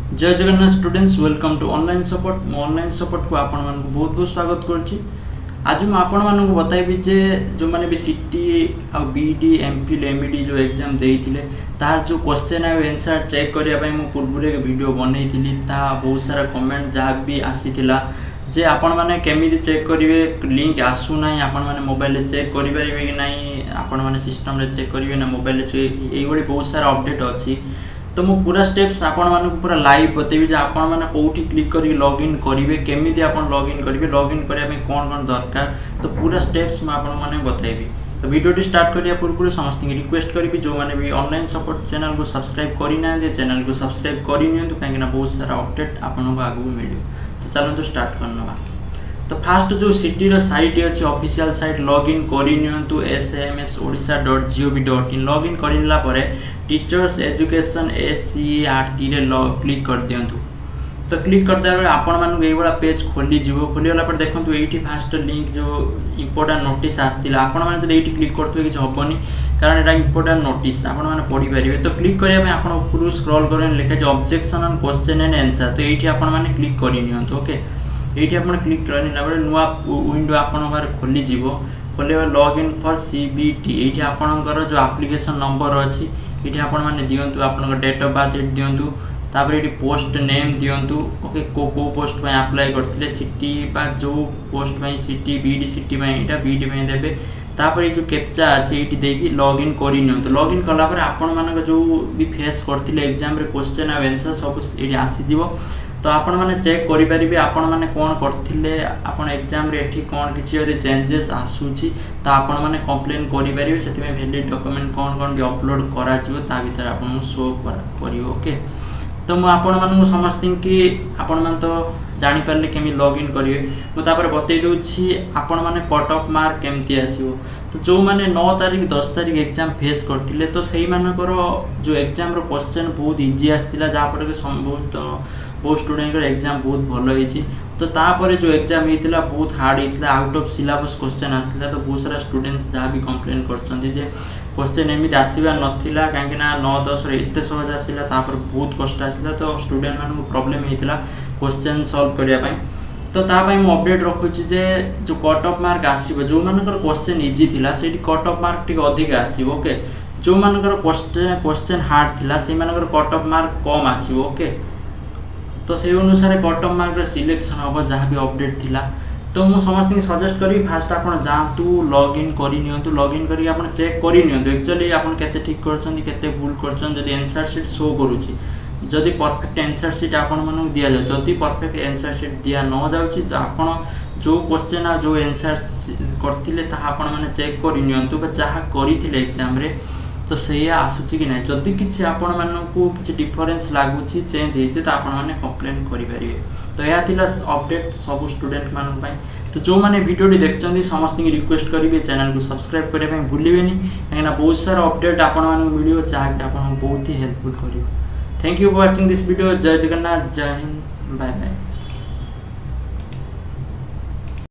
जय Jagannath students welcome to online support. मो online support को आपण मानक बहुत बहुत स्वागत करछि। आज मैं आपण मानक बताइबी जे जो माने भी सिटी आ बीडी एमफिल एमईडी जो एग्जाम देइथिले तार जो क्वेश्चन आ आंसर चेक करिया पय मु पूर्व एक वीडियो बनैथिली ता बहुत सारा कमेंट जहाँ भी आसीथिला जे आपण माने केमिति चेक करिवे लिंक आसु नाही आपण माने मोबाइल रे चेक करि परिबे कि नाही आपण माने सिस्टम रे चेक करिवे ना मोबाइल रे एई बडी बहुत सारा अपडेट अछि। तो मु पूरा स्टेप्स आपण मानक पूरा लाइव बतेबी जे आपण माने कोठी क्लिक करी लॉगिन करिवे केमिति आपण लॉगिन करिवे लॉगिन करिया में कोन कोन दरकार तो पूरा स्टेप्स मैं आपण माने बतेबी। तो वीडियो स्टार्ट करिया पूर्व समस्त रिक्वेस्ट करी जो माने भी ऑनलाइन सपोर्ट चैनल को सब्सक्राइब करि ना दे चैनल को सब्सक्राइब करि नियंतु काहे ना बहुत सारा अपडेट आपण को आगु मिलियो। तो चलो स्टार्ट करनवा। तो फास्ट जो सिटी रो साइट अछि ऑफिशियल साइट लॉगिन करि नियंतु sms.odisha.gov.in लॉगिन करिनला परे टीचर्स एजुकेशन SCERT रे क्लिक कर दियंतु। तो क्लिक करते बेले आपण मानक एई वाला पेज खोली जीवो खोली वाला पर देखंतु एठी फास्ट लिंक जो इंपोर्टेंट नोटिस आस्तिला आपण माने जदि एठी क्लिक करथु कि हबनी कारण एटा इंपोर्टेंट नोटिस आपण माने पढि परिबे। तो क्लिक करिया में आपण ऊपर स्क्रॉल करन लिखा जे objection on question and answer तो एठी आपण माने क्लिक करि नियंतु। ओके एठी आपण क्लिक करनी ना बेले नुवा विंडो आपण बार खोली जीवो खोले लॉगिन फॉर CBT एठी आपणकर जो एप्लिकेशन नंबर अछि एठी आपण माने दियंतु आपन डेट ऑफ बर्थ दियंतु तापर एठी पोस्ट नेम दियंतु। ओके को पोस्ट पे अप्लाई करथिले सिटी बा जो पोस्ट पे सिटी बीडी सिटी पे एटा बीडी पे देबे तापर ए जो कैप्चा अछि एठी देकी लॉगिन करि नियंतु। लॉगिन कला पर आपण मानक जो भी फेस करथिले एग्जाम रे क्वेश्चन आ आंसर सब एठी आसी जीवो। तो आपण माने चेक करि परिबे आपण माने कोन करथिले आपण एग्जाम रे एठी कोन किछि यदि चेंजेस आसुची तो आपण माने कंप्लेन करि परिबे सेति में वैलिड डॉक्यूमेंट कोन भी अपलोड करा जिवो ता भीतर आपण शो करियो। ओके तो मु आपण मानू समस्त कि आपण मान तो जानि परले केमि लॉगिन करिवे मु तापर बतै दोछि आपण माने कट ऑफ मार्क केमति आसीबो। तो जो माने 9 तारिख 10 तारिख एग्जाम फेस करथिले तो सेही मानकर जो एग्जाम रो क्वेश्चन बहुत इजी आस्तिला जा पर बहुत स्टूडेंट रो एग्जाम बहुत भलो होईची। तो तापर जो एग्जाम हेतिला बहुत हार्ड हेतिला आउट ऑफ सिलेबस क्वेश्चन आस्तिला तो बहुत सारा स्टूडेंट्स जा भी कंप्लेन करछन्ती जे क्वेश्चन एमिति आसीबा नथिला काहे ना 9 10 रे एते सहज आसीला तापर बहुत कष्ट आसीला तो स्टूडेंट मानू प्रॉब्लम हेतिला क्वेश्चन सॉल्व करिया पई। तो ता पई मु अपडेट रखुची जे जो कट ऑफ मार्क आसीबो जो मानकर क्वेश्चन इजी थिला सेठी कट ऑफ मार्क टिक अधिक आसीबो। ओके जो मानकर क्वेश्चन हार्ड थिला से मानकर कट ऑफ मार्क कम आसीबो। ओके तो से अनुसार कट ऑफ मार्क रे सिलेक्शन होबो जहाँ भी अपडेट थिला। तो मु समस्त की सजेस्ट करी फास्ट आपण जांतु लॉगिन करि नियंतु लॉगिन करी आपण चेक करि नियंतु एक्चुअली आपण केते ठीक करछन केते भूल करछन जदि आंसर शीट शो करूची जदि परफेक्ट आंसर शीट आपण मानु दिया जाउ जदि परफेक्ट आंसर शीट दिया न जाउची तो आपण जो क्वेश्चन आ जो आंसर करथिले ता आपण माने चेक करि नियंतु बा जहाँ करिथिले एग्जाम रे तो सेया आसुची कि नै जदि किछि आपण मानकू किछि डिफरेंस लागुची चेंज हेछि त आपण माने कंप्लेन करि परिबे। तो या थिला अपडेट सब स्टूडेंट मानन पई। तो जो माने वीडियो देखछन्ती समस्त की रिक्वेस्ट करिवे चैनल को सब्सक्राइब करे पई भूलिबेनी काहेना बहुत सारा अपडेट आपण मानन मिलियो चाहे आपण बहुत ही हेल्पफुल करियो। Thank you for watching this video. जय जगन्नाथ जय हिंद बाय बाय।